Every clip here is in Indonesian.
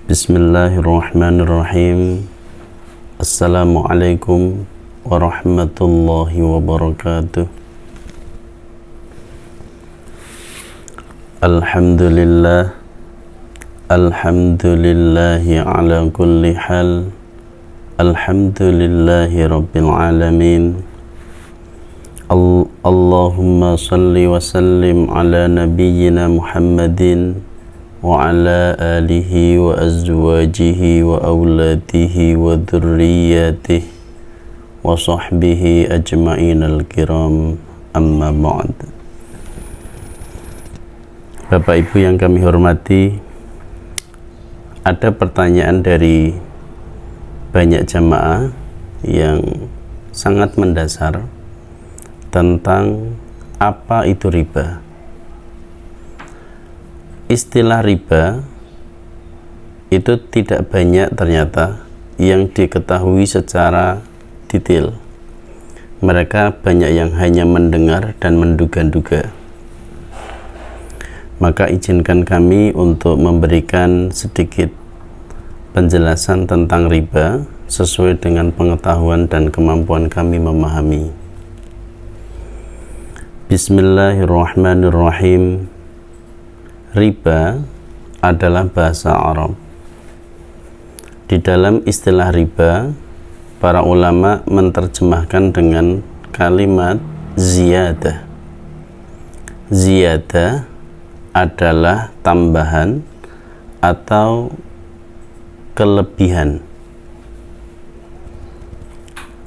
Bismillahirrahmanirrahim. Assalamualaikum warahmatullahi wabarakatuh. Alhamdulillah, alhamdulillahi ala kulli hal, alhamdulillahi rabbil alamin. Allahumma salli wa sallim ala nabiyyina Muhammadin wa ala alihi wa azwajihi wa awladihi wa dhurriyyatihi wa sahbihi ajma'in al-kiram, amma ba'd. Bapak Ibu yang kami hormati, ada pertanyaan dari banyak jamaah yang sangat mendasar tentang apa itu riba. Istilah riba itu tidak banyak ternyata yang diketahui secara detail. Mereka banyak yang hanya mendengar dan menduga-duga. Maka izinkan kami untuk memberikan sedikit penjelasan tentang riba sesuai dengan pengetahuan dan kemampuan kami memahami. Bismillahirrahmanirrahim. Riba adalah bahasa Arab. Di dalam istilah riba, para ulama menerjemahkan dengan kalimat ziyadah. Ziyadah adalah tambahan atau kelebihan.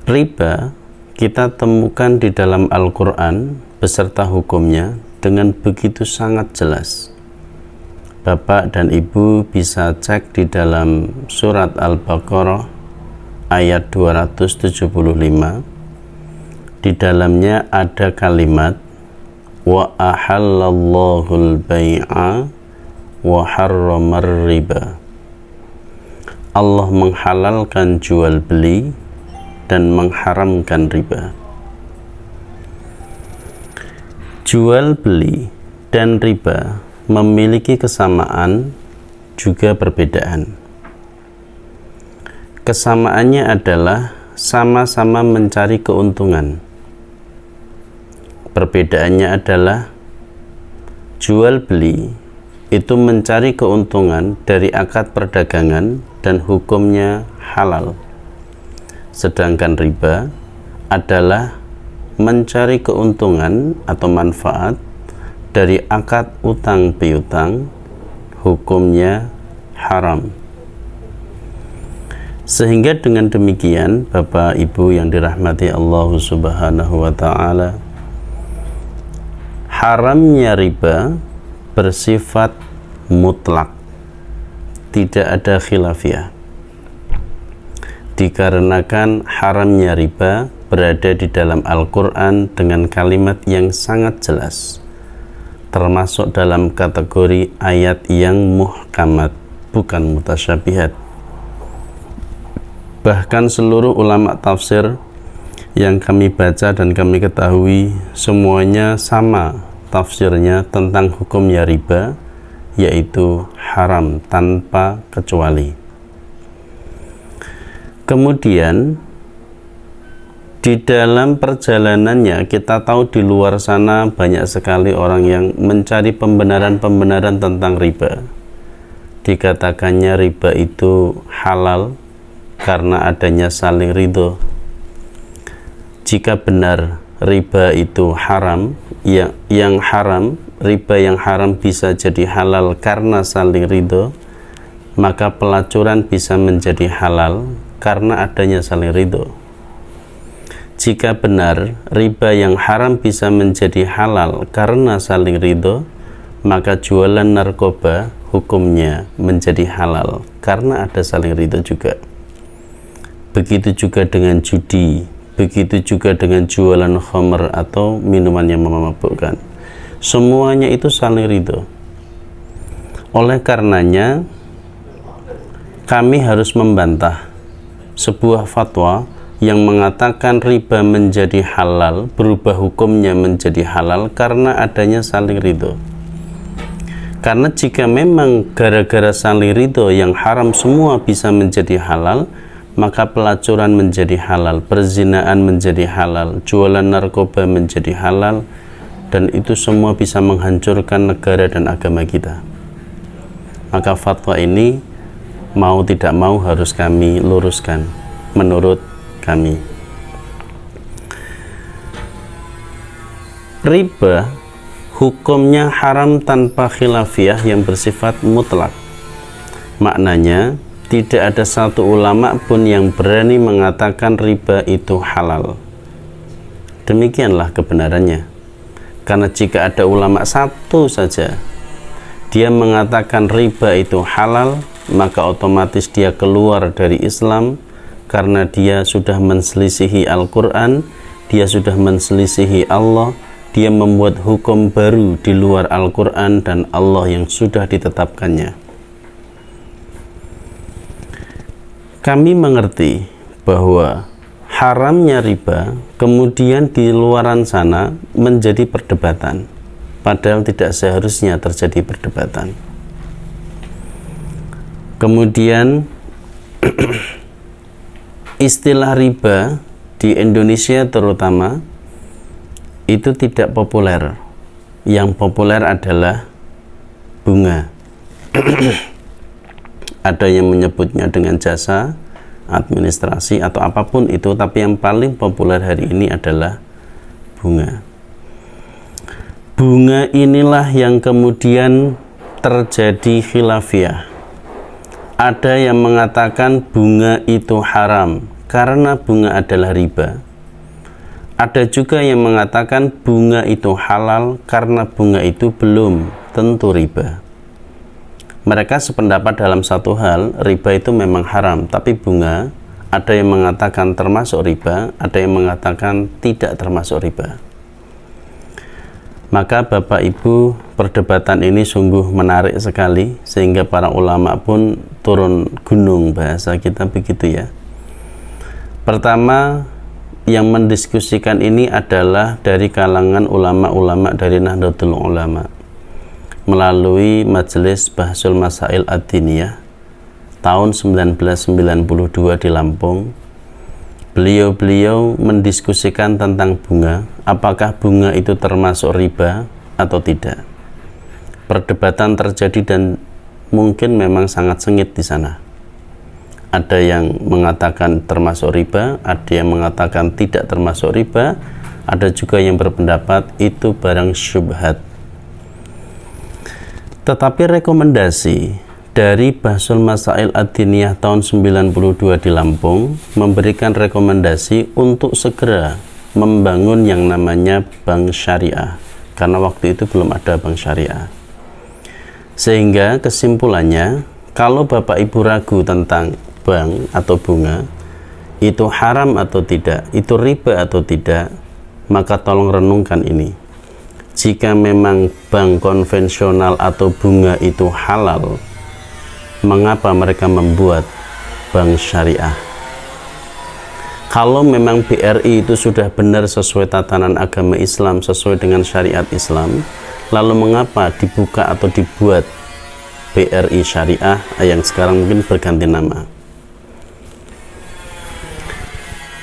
Riba kita temukan di dalam Al-Quran beserta hukumnya dengan begitu sangat jelas. Bapak dan Ibu bisa cek di dalam surat Al-Baqarah ayat 275. Di dalamnya ada kalimat wa ahallallahu al-bai'a wa harramar riba. Allah menghalalkan jual beli dan mengharamkan riba. Jual beli dan riba memiliki kesamaan juga perbedaan. Kesamaannya adalah sama-sama mencari keuntungan. Perbedaannya adalah jual beli itu mencari keuntungan dari akad perdagangan dan hukumnya halal. Sedangkan riba adalah mencari keuntungan atau manfaat dari akad utang piutang, hukumnya haram. Sehingga dengan demikian, Bapak Ibu yang dirahmati Allah Subhanahu wa ta'ala, haramnya riba bersifat mutlak, tidak ada khilafiyah. Dikarenakan haramnya riba berada di dalam Al-Quran dengan kalimat yang sangat jelas, termasuk dalam kategori ayat yang muhkamat, bukan mutasyabihat. Bahkan seluruh ulama tafsir yang kami baca dan kami ketahui, semuanya sama tafsirnya tentang hukumnya riba, yaitu haram tanpa kecuali. Kemudian di dalam perjalanannya kita tahu di luar sana banyak sekali orang yang mencari pembenaran-pembenaran tentang riba. Dikatakannya riba itu halal karena adanya saling ridho. Jika benar riba itu haram, riba yang haram bisa jadi halal karena saling ridho, maka pelacuran bisa menjadi halal karena adanya saling ridho. Jika benar riba yang haram bisa menjadi halal karena saling ridho, maka jualan narkoba hukumnya menjadi halal karena ada saling ridho juga. Begitu juga dengan judi, begitu juga dengan jualan khamr atau minuman yang memabukkan. Semuanya itu saling ridho. Oleh karenanya, kami harus membantah sebuah fatwa yang mengatakan riba menjadi halal, berubah hukumnya menjadi halal karena adanya saling ridho. Karena jika memang gara-gara saling ridho yang haram semua bisa menjadi halal, maka pelacuran menjadi halal, perzinaan menjadi halal, jualan narkoba menjadi halal, dan itu semua bisa menghancurkan negara dan agama kita. Maka fatwa ini mau tidak mau harus kami luruskan menurut kami. Riba hukumnya haram tanpa khilafiyah yang bersifat mutlak. Maknanya tidak ada satu ulama pun yang berani mengatakan riba itu halal. Demikianlah kebenarannya. Karena jika ada ulama satu saja dia mengatakan riba itu halal, maka otomatis dia keluar dari Islam, karena dia sudah menselisihi Al-Quran, dia sudah menselisihi Allah, dia membuat hukum baru di luar Al-Quran dan Allah yang sudah ditetapkannya. Kami mengerti bahwa haramnya riba kemudian di luaran sana menjadi perdebatan, padahal tidak seharusnya terjadi perdebatan. Kemudian istilah riba di Indonesia terutama itu tidak populer. Yang populer adalah bunga. Ada yang menyebutnya dengan jasa, administrasi, atau apapun itu, tapi yang paling populer hari ini adalah bunga. Bunga inilah yang kemudian terjadi khilafiyah. Ada yang mengatakan bunga itu haram karena bunga adalah riba. Ada juga yang mengatakan bunga itu halal karena bunga itu belum tentu riba. Mereka sependapat dalam satu hal, riba itu memang haram, tapi bunga ada yang mengatakan termasuk riba, ada yang mengatakan tidak termasuk riba. Maka Bapak Ibu, perdebatan ini sungguh menarik sekali, sehingga para ulama pun turun gunung, bahasa kita begitu ya. Pertama, yang mendiskusikan ini adalah dari kalangan ulama-ulama dari Nahdlatul Ulama melalui Majelis Bahsul Masail Ad-Diniyah tahun 1992 di Lampung. Beliau-beliau mendiskusikan tentang bunga, apakah bunga itu termasuk riba atau tidak. Perdebatan terjadi dan mungkin memang sangat sengit di sana. Ada yang mengatakan termasuk riba, ada yang mengatakan tidak termasuk riba, ada juga yang berpendapat itu barang syubhat. Tetapi rekomendasi dari Bahsul Masail Ad-Diniyah tahun 92 di Lampung memberikan rekomendasi untuk segera membangun yang namanya bank syariah, karena waktu itu belum ada bank syariah. Sehingga kesimpulannya, kalau Bapak Ibu ragu tentang bank atau bunga itu haram atau tidak, itu riba atau tidak, maka tolong renungkan ini. Jika memang bank konvensional atau bunga itu halal, mengapa mereka membuat bank syariah? Kalau memang BRI itu sudah benar sesuai tatanan agama Islam, sesuai dengan syariat Islam, lalu mengapa dibuka atau dibuat BRI Syariah yang sekarang mungkin berganti nama?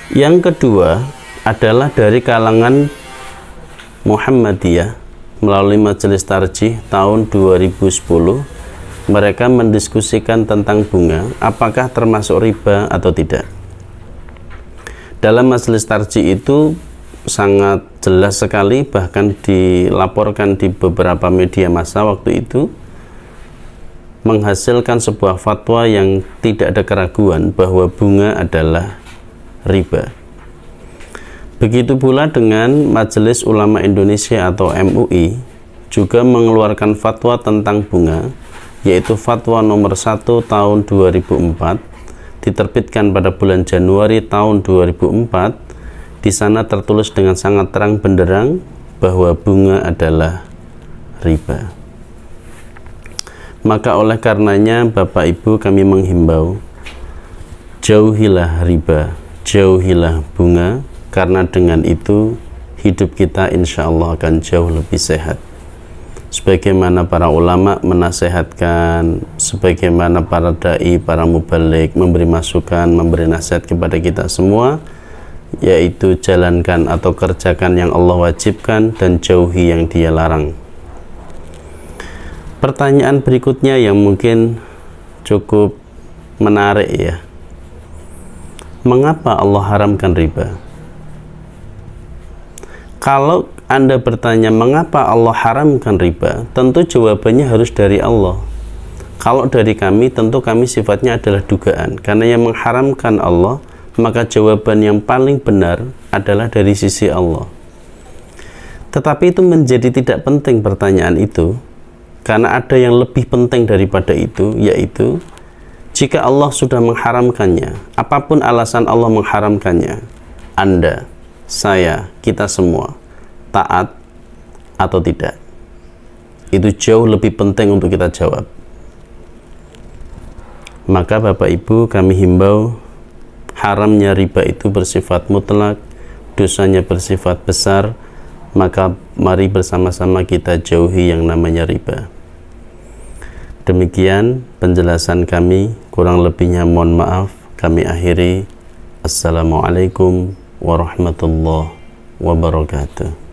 Yang kedua adalah dari kalangan Muhammadiyah melalui Majelis Tarjih tahun 2010. Mereka mendiskusikan tentang bunga, apakah termasuk riba atau tidak. Dalam Majelis Tarjih itu sangat jelas sekali, bahkan dilaporkan di beberapa media massa waktu itu, menghasilkan sebuah fatwa yang tidak ada keraguan bahwa bunga adalah riba. Begitu pula dengan Majelis Ulama Indonesia atau MUI juga mengeluarkan fatwa tentang bunga, yaitu fatwa nomor 1 tahun 2004, diterbitkan pada bulan Januari tahun 2004. Di sana tertulis dengan sangat terang benderang bahwa bunga adalah riba. Maka oleh karenanya Bapak Ibu, kami menghimbau, jauhilah riba, jauhilah bunga, karena dengan itu hidup kita insya Allah akan jauh lebih sehat. sebagaimana para ulama menasehatkan, sebagaimana para dai, para mubalik memberi masukan, memberi nasihat kepada kita semua, yaitu jalankan atau kerjakan yang Allah wajibkan dan jauhi yang Dia larang. Pertanyaan berikutnya yang mungkin cukup menarik ya, mengapa Allah haramkan riba? Kalau Anda bertanya mengapa Allah haramkan riba, tentu jawabannya harus dari Allah. Kalau dari kami, tentu kami sifatnya adalah dugaan, karena yang mengharamkan Allah, maka jawaban yang paling benar adalah dari sisi Allah. Tetapi itu menjadi tidak penting pertanyaan itu, karena ada yang lebih penting daripada itu, yaitu jika Allah sudah mengharamkannya, apapun alasan Allah mengharamkannya, Anda, saya, kita semua taat atau tidak? Itu jauh lebih penting untuk kita jawab. Maka Bapak Ibu, kami himbau, haramnya riba itu bersifat mutlak, dosanya bersifat besar, maka mari bersama-sama kita jauhi yang namanya riba. Demikian penjelasan kami, kurang lebihnya mohon maaf. Kami akhiri. Assalamualaikum warahmatullahi wabarakatuh.